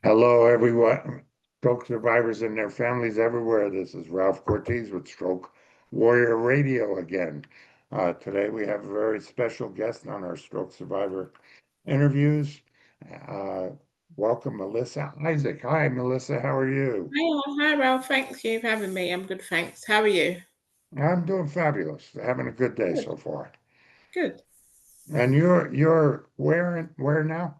Hello, everyone. Stroke survivors and their families everywhere. This is Ralph Cortez with Stroke Warrior Radio again. Today we have a very special guest on our stroke survivor interviews. Uh, Welcome, Melissa Isaac. Hi, Melissa. How are you? Hi, Ralph. Thank you for having me. I'm good, thanks. How are you? I'm doing fabulous. Having a good day Good, so far. good. And you're where now?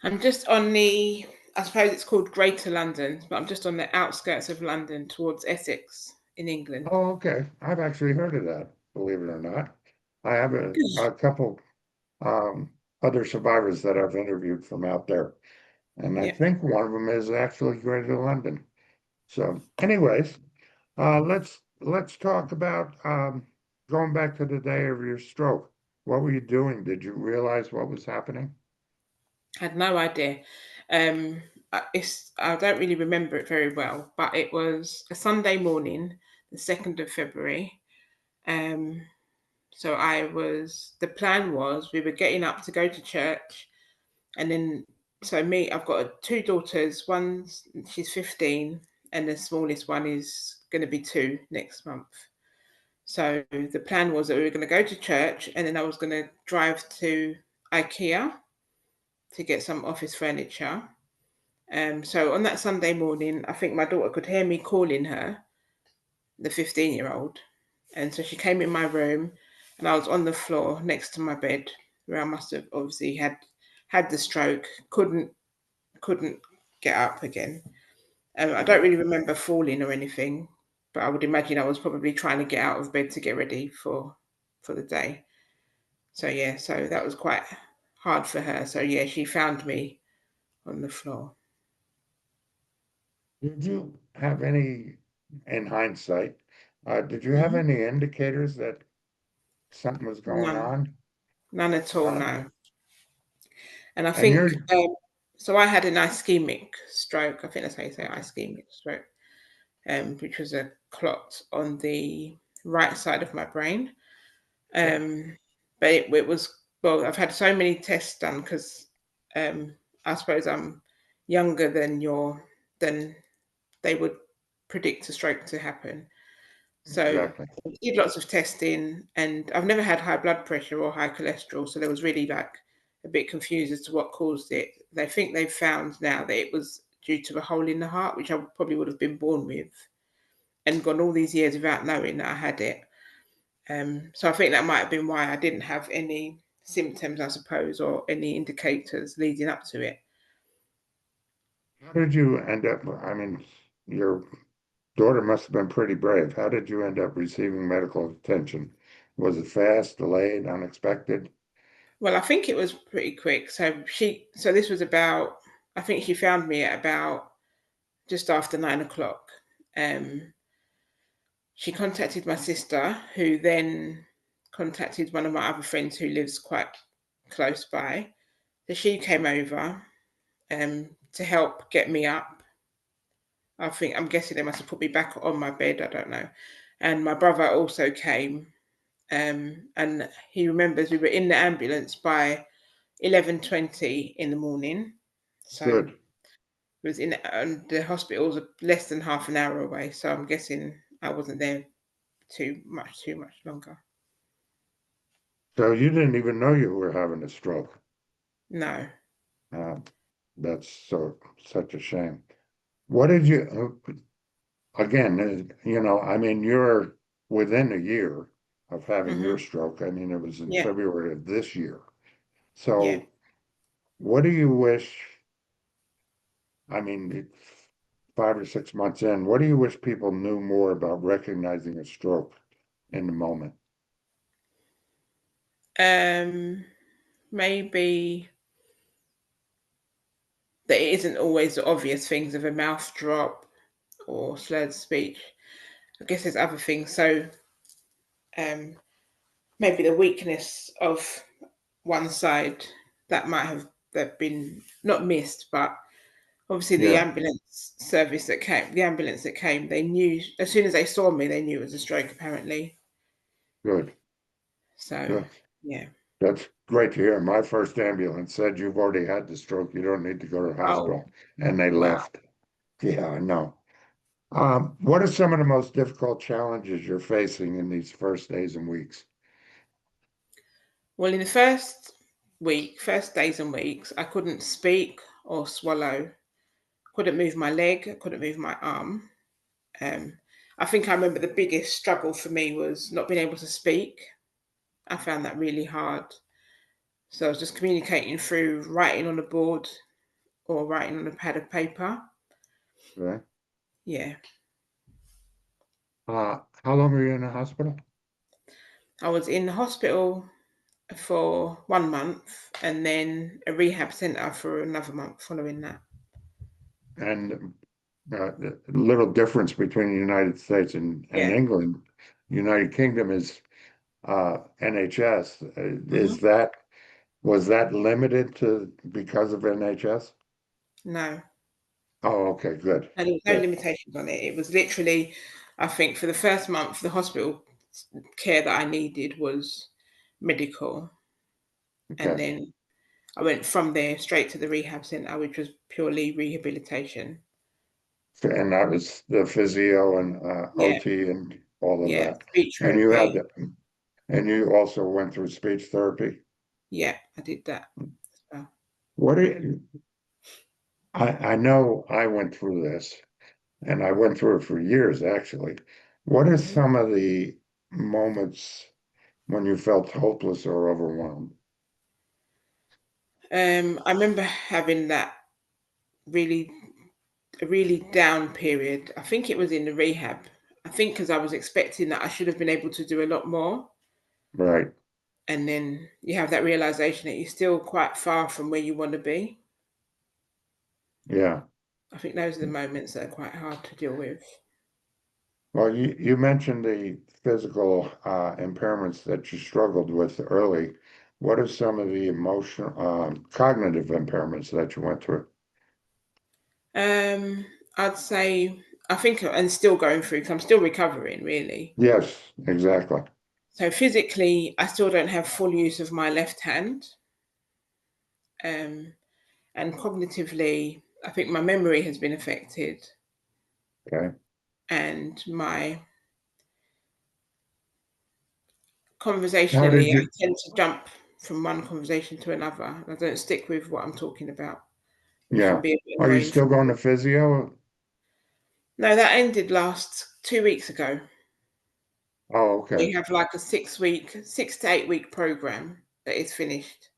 I'm just on I suppose it's called Greater London, but I'm just on the outskirts of London towards Essex in England. Oh, okay. I've actually heard of that, believe it or not. I have a Good. couple um, other survivors that I've interviewed from out there. And I Yeah. think one of them is actually Greater London. So, anyways, let's talk about going back to the day of your stroke. What were you doing? Did you realize what was happening? Had no idea. I don't really remember it very well, but it was a Sunday morning, the 2nd of February. Um, so the plan was we were getting up to go to church. And then, so me, I've got two daughters. She's 15, and the smallest one is going to be 2 next month. So the plan was that we were going to go to church, and then I was going to drive to IKEA to get some office furniture. So on that Sunday morning, I think my daughter could hear me calling her, the 15-year-old. And so she came in my room, and I was on the floor next to my bed, where I must have obviously had the stroke, couldn't get up again. I don't Right. really remember falling or anything, but I would imagine I was probably trying to get out of bed to get ready for the day. So yeah, so that was quite hard for her. So yeah, she found me on the floor. Did you have any, in hindsight, did you have Hmm. any indicators that something was going None, on? none at all. Um, No, and I and think you're so. I had an ischemic stroke. I think that's how you say it, ischemic stroke, which was a clot on the right side of my brain. okay, Um, but it was, well, I've had so many tests done because I suppose I'm younger than they would predict a stroke to happen. So exactly. I did lots of testing, and I've never had high blood pressure or high cholesterol, so there was really like a bit confused as to what caused it. They think they've found now that it was due to a hole in the heart, which I probably would have been born with, and gone all these years without knowing that I had it. So I think that might have been why I didn't have any symptoms, I suppose, or any indicators leading up to it. How did you end up? I mean, your daughter must have been pretty brave. How did you end up receiving medical attention? Was it fast, delayed, unexpected? Well, I think it was pretty quick. So this was about, I think she found me at about just after 9 o'clock. Um, she contacted my sister, who then contacted one of my other friends who lives quite close by. So she came over to help get me up. I'm guessing they must have put me back on my bed. I don't know. And my brother also came, and he remembers we were in the ambulance by 11:20 in the morning. So it Good. was in, and the hospital was less than half an hour away. So I'm guessing I wasn't there too much longer. So you didn't even know you were having a stroke. No. Uh, that's such a shame. What did you, again, I mean, you're within a year of having your Hmm. stroke. I mean, it was in Yeah. February of this year. Yeah. So what do you wish? I mean, 5 or 6 months in, what do you wish people knew more about recognizing a stroke in the moment? Um, Maybe that it isn't always the obvious things of a mouth drop or slurred speech. I guess there's other things. So um, maybe the weakness of one side that might have that been not missed, but obviously Yeah, the ambulance that came, they knew as soon as they saw me, they knew it was a stroke apparently. good, So good. yeah. That's great to hear. My first ambulance said you've already had the stroke. You don't need to go to the Oh, hospital. And they wow. left. Yeah, I know. What are some of the most difficult challenges you're facing in these first days and weeks? Well, in the first days and weeks, I couldn't speak or swallow, couldn't move my leg, couldn't move my arm. Um, I think I remember the biggest struggle for me was not being able to speak. I found that really hard. So I was just communicating through writing on a board or writing on a pad of paper. Right? Yeah. How long were you in the hospital? I was in the hospital for 1 month and then a rehab centre for another month following that. And the little difference between the United States and Yeah. England, United Kingdom is NHS. Hmm. Was that limited to because of NHS? No. Oh, okay, good, And there was no good. limitations on it. It was literally, I think, for the first month, the hospital care that I needed was medical. And Okay. then I went from there straight to the rehab centre, which was purely rehabilitation. And that was the physio and Yeah, OT and all of yeah, that. speech And you had therapy. the, and you also went through speech therapy. Yeah, I did that as well. What do you, I know I went through this and I went through it for years actually. What are Mhm. some of the moments when you felt hopeless or overwhelmed? I remember having that really, a really down period. I think it was in the rehab. I think because I was expecting that I should have been able to do a lot more. Right. And then you have that realization that you're still quite far from where you want to be. Yeah. I think those are the moments that are quite hard to deal with. Well, you mentioned the physical impairments that you struggled with early. What are some of the emotional, cognitive impairments that you went through? Um, I'd say I think, and still going through because I'm still recovering really. Yes, exactly. So physically, I still don't have full use of my left hand, um, and cognitively, I think my memory has been affected, Okay. and my How conversationally, did I you, tend to jump from one conversation to another. I don't stick with what I'm talking about, which can yeah. be a bit Are you annoying for still going to me. physio? No, that ended last 2 weeks ago. Oh, okay. They have like a 6 week, 6 to 8 week program that is finished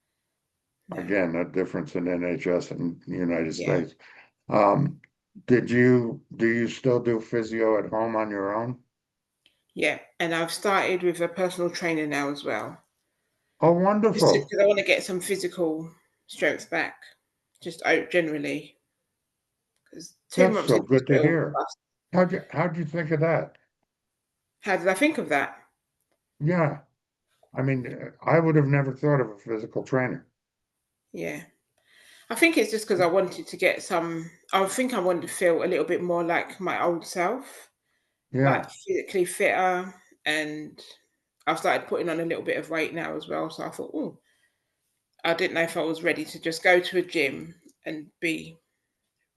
now. Again, that difference in NHS and the United Yeah, States. Do you still do physio at home on your own? yeah. And I've started with a personal trainer now as well, Oh, just wonderful. because I want to get some physical strength back, just generally. Because two That's months so into good to hospital, hear. How'd you think of that? how did I think of that? Yeah. I mean, I would have never thought of a physical trainer. Yeah, I think it's just because I wanted to get some. I think I wanted to feel a little bit more like my old self, like Yeah. physically fitter, and I've started putting on a little bit of weight now as well. So I thought, oh, I didn't know if I was ready to just go to a gym and be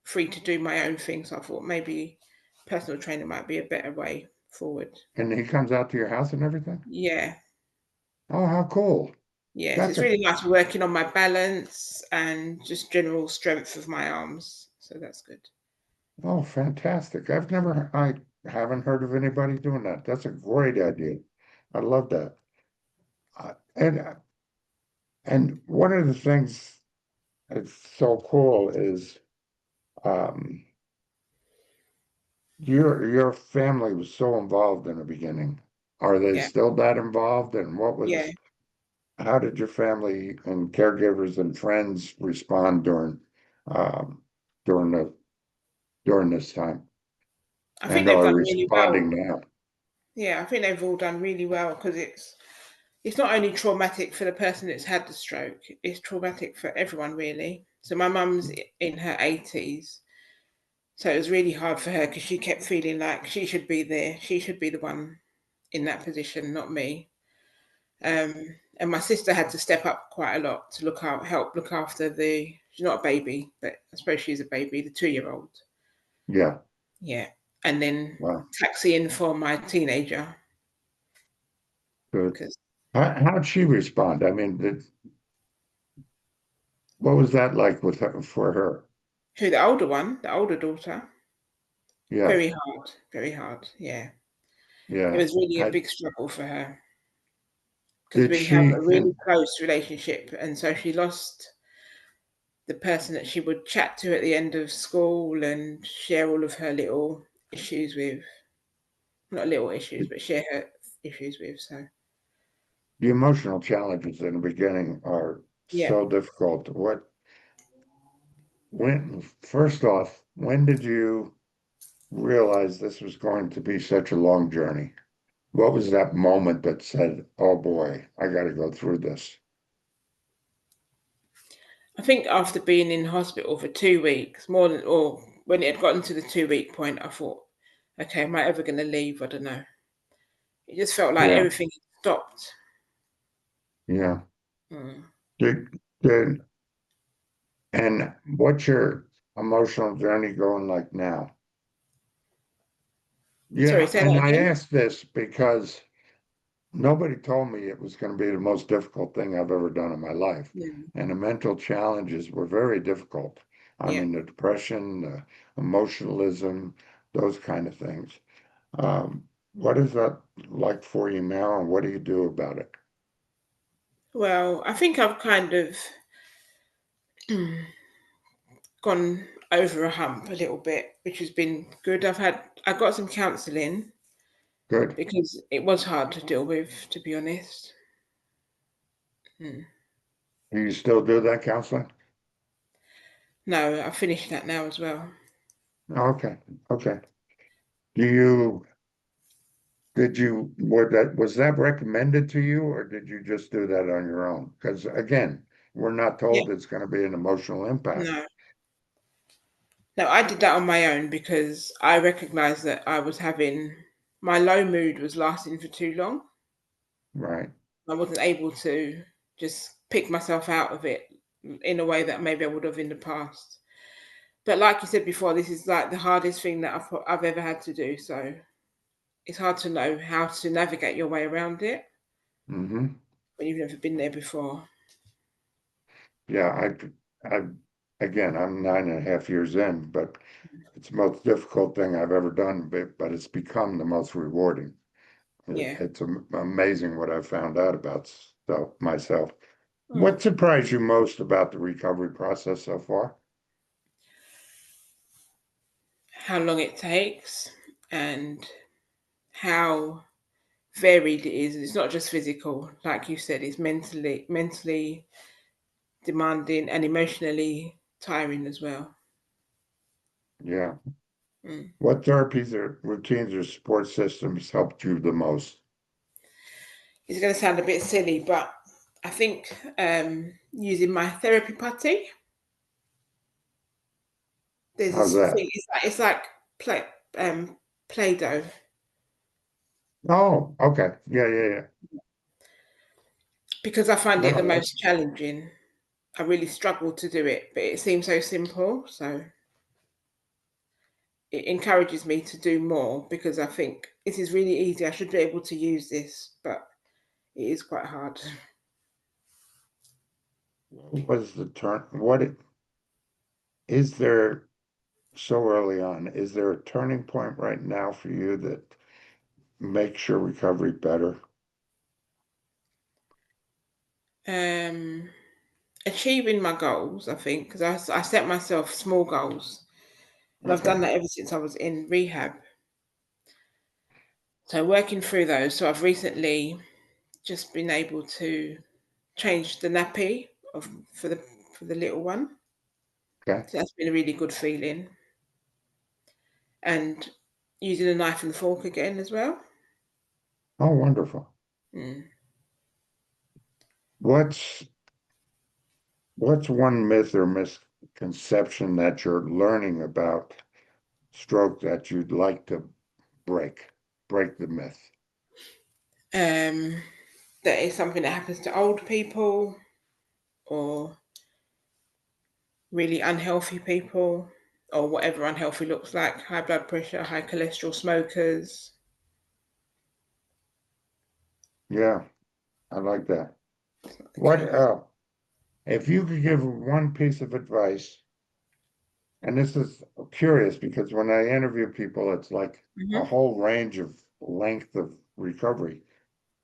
free to do my own thing. So I thought maybe personal training might be a better way forward. And he comes out to your house and everything? Yeah. Oh, how cool. Yes, That's it's a, really nice working on my balance and just general strength of my arms. So that's good. oh, fantastic. I haven't heard of anybody doing that. That's a great idea. I love that. And one of the things that's so cool is um, your family was so involved in the beginning. Are they Yeah. still that involved? And Yeah. how did your family and caregivers and friends respond um, during during this time? I think And they've are done really responding well. now? Yeah, I think they've all done really well because it's not only traumatic for the person that's had the stroke, it's traumatic for everyone really. So my mum's in her 80s. So it was really hard for her because she kept feeling like she should be there. She should be the one in that position, not me. Um, And my sister had to step up quite a lot to help look after the. She's not a baby, but I suppose she's a baby, the 2-year-old. Yeah. Yeah, and then Wow. taxi in for my teenager Good. because How'd she respond? I mean, what was that like with her, for her? who the older one, the older daughter, Yes. very hard. Yeah, it Yeah. was really a Had, big struggle for her because did we have she, a really and close relationship, and so she lost the person that she would chat to at the end of school and share all of her little issues with. Not little issues, but share her issues with. So the emotional challenges in the beginning are yeah. so difficult. First off, when did you realize this was going to be such a long journey? What was that moment that said, oh boy, I got to go through this? I think after being in hospital for 2 weeks, more than or when it had gotten to the 2 week point, I thought, okay, am I ever going to leave? I don't know. It just felt like Yeah. everything had stopped. Yeah. Mm. Did, did, and what's your emotional journey going like now? Sorry, Yeah. say And that I again. asked this because nobody told me it was going to be the most difficult thing I've ever done in my life. Yeah, And the mental challenges were very difficult. I yeah. mean, the depression, the emotionalism, those kind of things. What is that like for you now, and what do you do about it? Well, I think I've kind of gone over a hump a little bit, which has been good. I got some counselling Good. because it was hard to deal with, to be honest. Mm. Do you still do that counseling? No, I finished that now as well. Okay. Okay. Do you, was that recommended to you, or did you just do that on your own? Because again, we're not Yeah, told it's going to be an emotional impact. no. No, I did that on my own because I recognized that I was having my low mood was lasting for too long. Right. I wasn't able to just pick myself out of it in a way that maybe I would have in the past. But like you said before, this is like the hardest thing that I've ever had to do. So it's hard to know how to navigate your way around it Hmm. when you've never been there before. Yeah. Again, I'm 9.5 years in, but it's the most difficult thing I've ever done, but it's become the most rewarding. Yeah. It's amazing what I've found out about myself. Mm. What surprised you most about the recovery process so far? How long it takes and how varied it is. It's not just physical, like you said. It's mentally demanding and emotionally tiring as well. Yeah. Mm. What therapies or routines or support systems helped you the most? It's going to sound a bit silly, but I think using my therapy putty, there's How's this that? thing. It's like play play-doh. Oh, okay. Yeah, yeah, yeah. Because I find it the No, most challenging. I really struggle to do it, but it seems so simple. So it encourages me to do more because I think this is really easy. I should be able to use this, but it is quite hard. what was the turn? Is there so early on? Is there a turning point right now for you that makes your recovery better? Um, Achieving my goals, I think, because I set myself small goals, and I've Okay. done that ever since I was in rehab. So working through those. So I've recently just been able to change the nappy of for the little one. Okay. So that's been a really good feeling, and using a knife and fork again as well. Oh, wonderful. Mm. What's what's one myth or misconception that you're learning about stroke that you'd like to break? Break the myth. Um, that is something that happens to old people or really unhealthy people or whatever unhealthy looks like, high blood pressure, high cholesterol, smokers. Yeah, I like that. It's not the What case. if you could give one piece of advice, and this is curious because when I interview people, it's like a Hmm. whole range of length of recovery.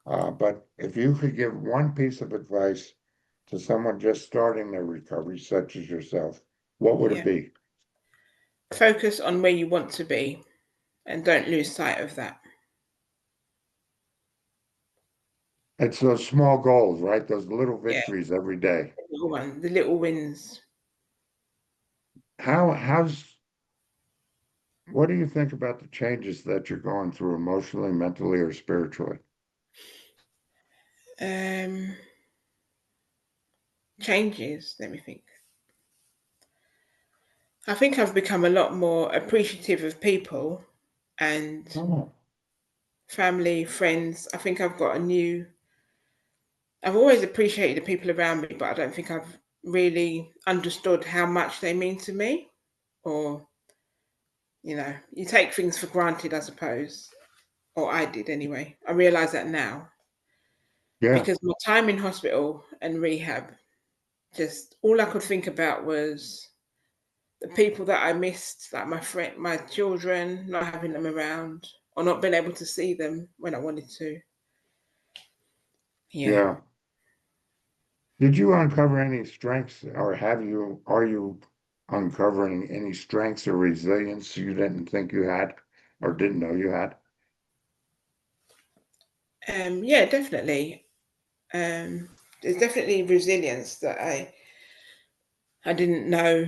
But if you could give one piece of advice to someone just starting their recovery, such as yourself, what would it Yeah. be? Focus on where you want to be and don't lose sight of that. It's those small goals, right? Those little Yeah. victories every day. The little one, the little wins. How's what do you think about the changes that you're going through emotionally, mentally, or spiritually? Um, Changes. Let me think. I think I've become a lot more appreciative of people and Oh, family, friends. I think I've got a new. I've always appreciated the people around me, but I don't think I've really understood how much they mean to me. Or, you take things for granted, I suppose. Or I did anyway. I realise that now yeah, because my time in hospital and rehab, just all I could think about was the people that I missed, like my friend, my children, not having them around or not being able to see them when I wanted to. Yeah. yeah. Did you uncover any strengths, or are you uncovering any strengths or resilience you didn't think you had or didn't know you had? Yeah, definitely. There's definitely resilience that I didn't know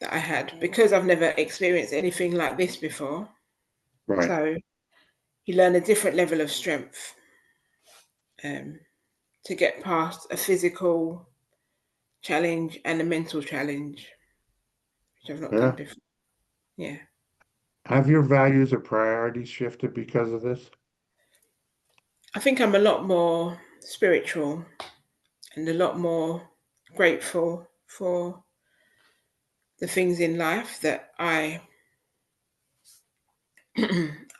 that I had because I've never experienced anything like this before. Right. So you learn a different level of strength um, to get past a physical challenge and a mental challenge, which I've not done Yeah. before. Yeah. Have your values or priorities shifted because of this? I think I'm a lot more spiritual and a lot more grateful for the things in life that I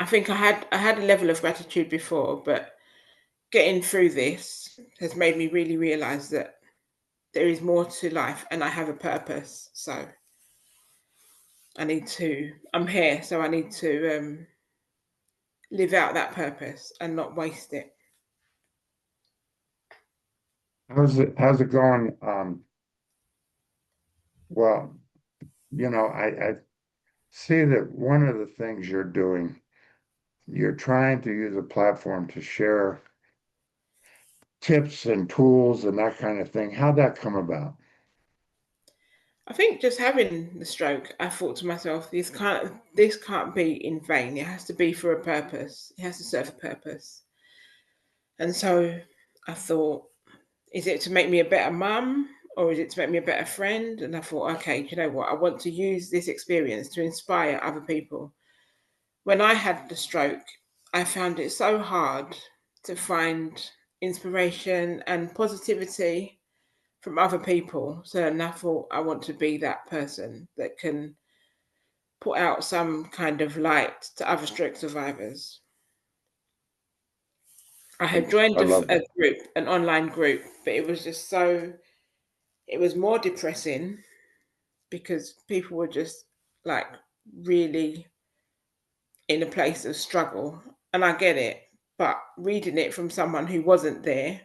think I had a level of gratitude before, but getting through this has made me really realize that there is more to life and I have a purpose. So I'm here, so I need to live out that purpose and not waste it. How's it going? Well, I see that one of the things you're doing, you're trying to use a platform to share tips and tools and that kind of thing. How'd that come about? I think just having the stroke, I thought to myself, this can't be in vain. It has to be for a purpose. It has to serve a purpose. And so I thought, is it to make me a better mum or is it to make me a better friend? And I thought, okay, do you know what? I want to use this experience to inspire other people. When I had the stroke, I found it so hard to find inspiration and positivity from other people. So then I thought I want to be that person that can put out some kind of light to other stroke survivors. I had joined I love a that. group, an online group, but it was more depressing because people were just like really in a place of struggle. And I get it, but reading it from someone who wasn't there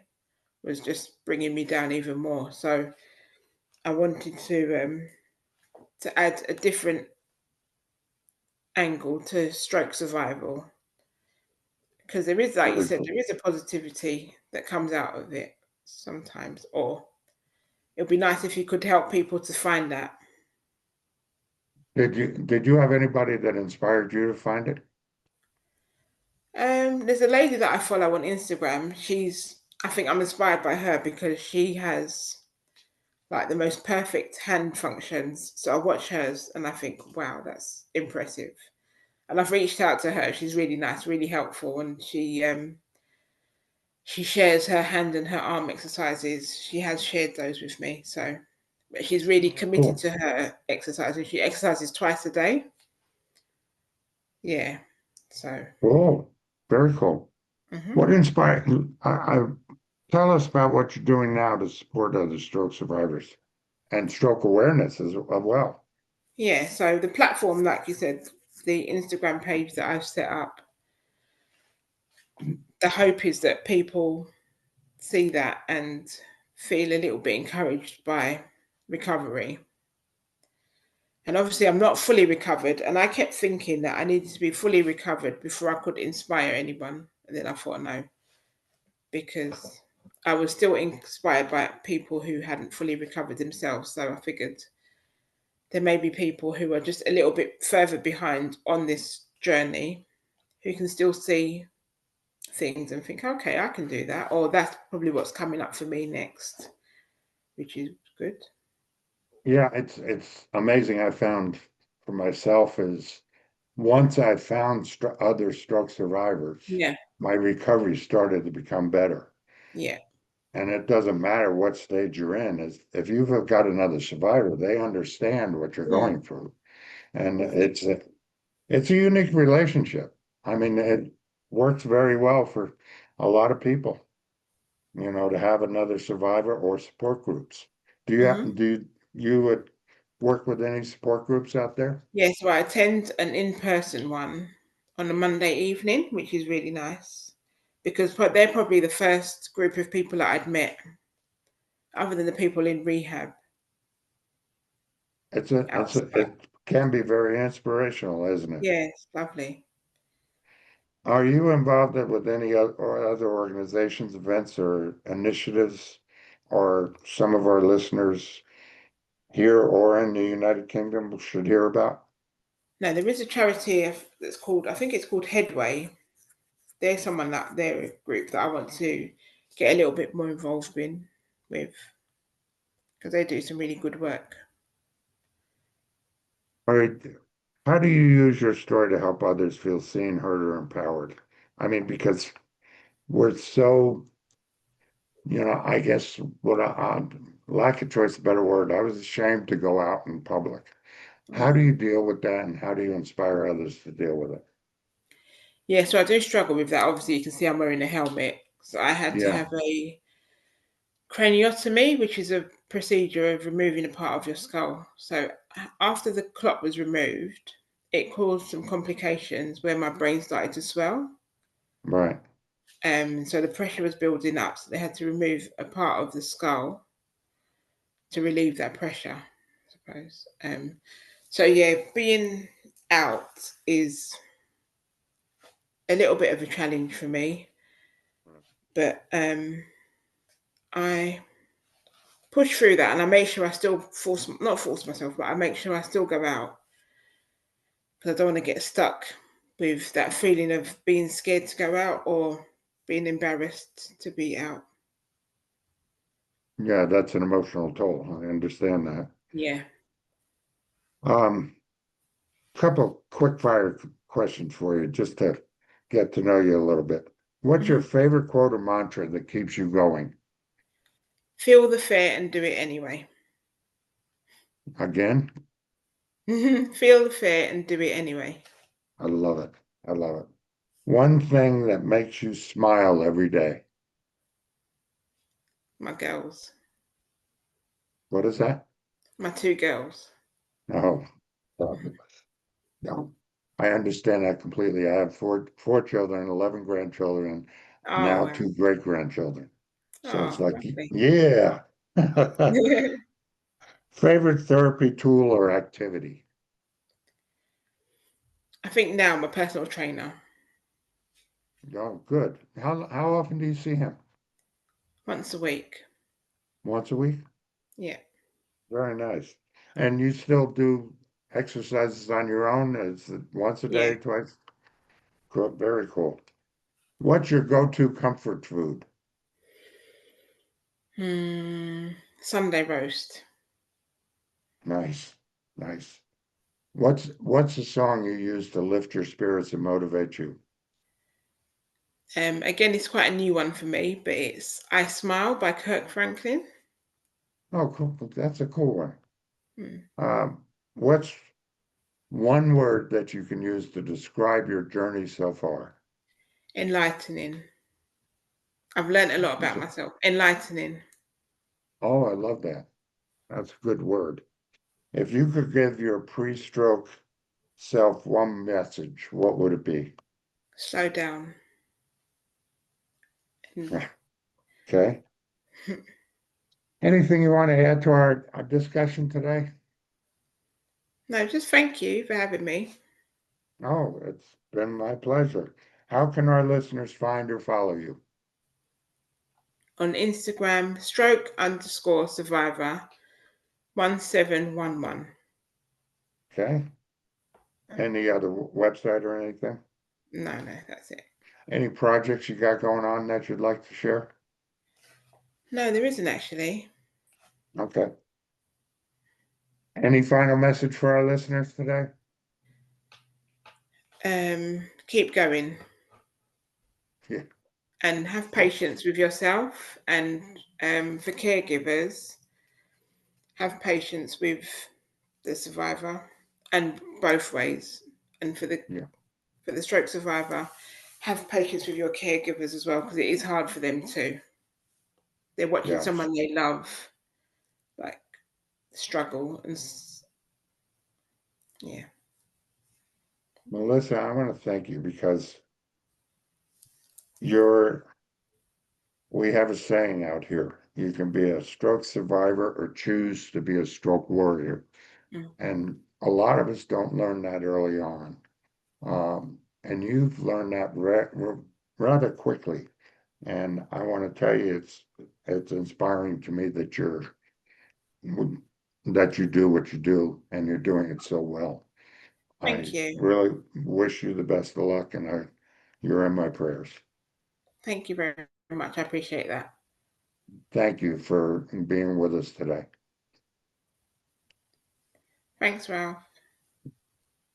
was just bringing me down even more. So I wanted to add a different angle to stroke survival because there is, like you Very said, cool. there is a positivity that comes out of it sometimes. Or it'd be nice if you could help people to find that. Did you have anybody that inspired you to find it? There's a lady that I follow on Instagram. I think I'm inspired by her because she has like the most perfect hand functions. So I watch hers and I think, wow, that's impressive. And I've reached out to her. She's really nice, really helpful, and she shares her hand and her arm exercises. She has shared those with me. So but she's really committed Cool. to her exercises. She exercises twice a day. Yeah. So Cool. Very cool. mhm. What inspired, tell us about what you're doing now to support other stroke survivors and stroke awareness as well. Yeah, so the platform, like you said, the Instagram page that I've set up, the hope is that people see that and feel a little bit encouraged by recovery. And obviously, I'm not fully recovered, and I kept thinking that I needed to be fully recovered before I could inspire anyone. And then I thought, no, because I was still inspired by people who hadn't fully recovered themselves. So I figured there may be people who are just a little bit further behind on this journey who can still see things and think, okay, I can do that, or that's probably what's coming up for me next, which is good. Yeah, it's amazing. I found for myself is once I found other stroke survivors, Yeah, my recovery started to become better. yeah, And it doesn't matter what stage you're in, is if you've got another survivor, they understand what you're mm, going through. And it's a unique relationship. I mean, it works very well for a lot of people, to have another survivor or support groups. hmm Do you work with any support groups out there? yeah. So I attend an in-person one on a Monday evening, which is really nice because they're probably the first group of people that I'd met, other than the people in rehab outside. It can be very inspirational, isn't it? Yeah, it's lovely. Are you involved with any other organizations, events, or initiatives, or some of our listeners here or in the United Kingdom should hear about? No, there is a charity that's called, I think it's called Headway. There's someone that they're a group that I want to get a little bit more involved in with because they do some really good work. All right. How do you use your story to help others feel seen, heard, or empowered? I mean, because we're so, I guess lack of choice, a better word. I was ashamed to go out in public. How do you Mm. deal with that, and how do you inspire others to deal with it? Yeah, so I do struggle with that. Obviously, you can see I'm wearing a helmet. So I had to Yeah, have a craniotomy, which is a procedure of removing a part of your skull. So after the clot was removed, it caused some complications where my brain started to swell. right. So the pressure was building up. So they had to remove a part of the skull to relieve that pressure, I suppose. So yeah, being out is a little bit of a challenge for me, but I push through that and I make sure I still not force myself, but I make sure I still go out because I don't want to get stuck with that feeling of being scared to go out or being embarrassed to be out. Yeah, that's an emotional toll. I understand that. Yeah. Um, Couple quick fire questions for you just to get to know you a little bit. What's your Mhm. favorite quote or mantra that keeps you going? Feel the fear and do it anyway. Again, Feel the fear and do it anyway. I love it. I love it. One thing that makes you smile every day. My girls, What is that? my two girls. Oh, fabulous. No, I understand that completely. I have four children, 11 grandchildren, and Oh now wow. two great grandchildren. So it's Oh, like, lovely. yeah. Favorite therapy tool or activity? I think now I'm a personal trainer Oh, good. How often do you see him? once a week. Once a week? Yeah. Very nice. And you still do exercises on your own? Is it once a Yeah. day, twice? Cool. Very cool. What's your go-to comfort food? Sunday roast. Nice, nice. What's a song you use to lift your spirits and motivate you? Again, it's quite a new one for me, but it's I Smile by Kirk Franklin. Oh, cool. That's a cool one. Hmm. What's one word that you can use to describe your journey so far? Enlightening. I've learned a lot Is about it? myself. Enlightening. Oh, I love that. That's a good word. If you could give your pre-stroke self one message, what would it be? Slow down. And Okay. Anything you want to add to our discussion today? no, just thank you for having me Oh, it's been my pleasure. How can our listeners find or follow you? on Instagram, stroke_survivor 1711. Okay. Any other website or anything? No, that's it. Any projects you got going on that you'd like to share? No, there isn't actually. Okay. Any final message for our listeners today? Keep going Yeah. and have Oh, patience with yourself. And for caregivers, have patience with the survivor, and both ways. And yeah. for the stroke survivor, have patience with your caregivers as well, because it is hard for them too. They're watching Yes. someone they love like struggle, and yeah. Melissa, I want to thank you because you're, we have a saying out here. You can be a stroke survivor or choose to be a stroke warrior. Mm. And a lot of us don't learn that early on. And you've learned that rather quickly. And I want to tell you, it's inspiring to me that that you do what you do and you're doing it so well. Thank I you. really wish you the best of luck, and you're in my prayers. Thank you very much. I appreciate that. Thank you for being with us today. Thanks, Ralph.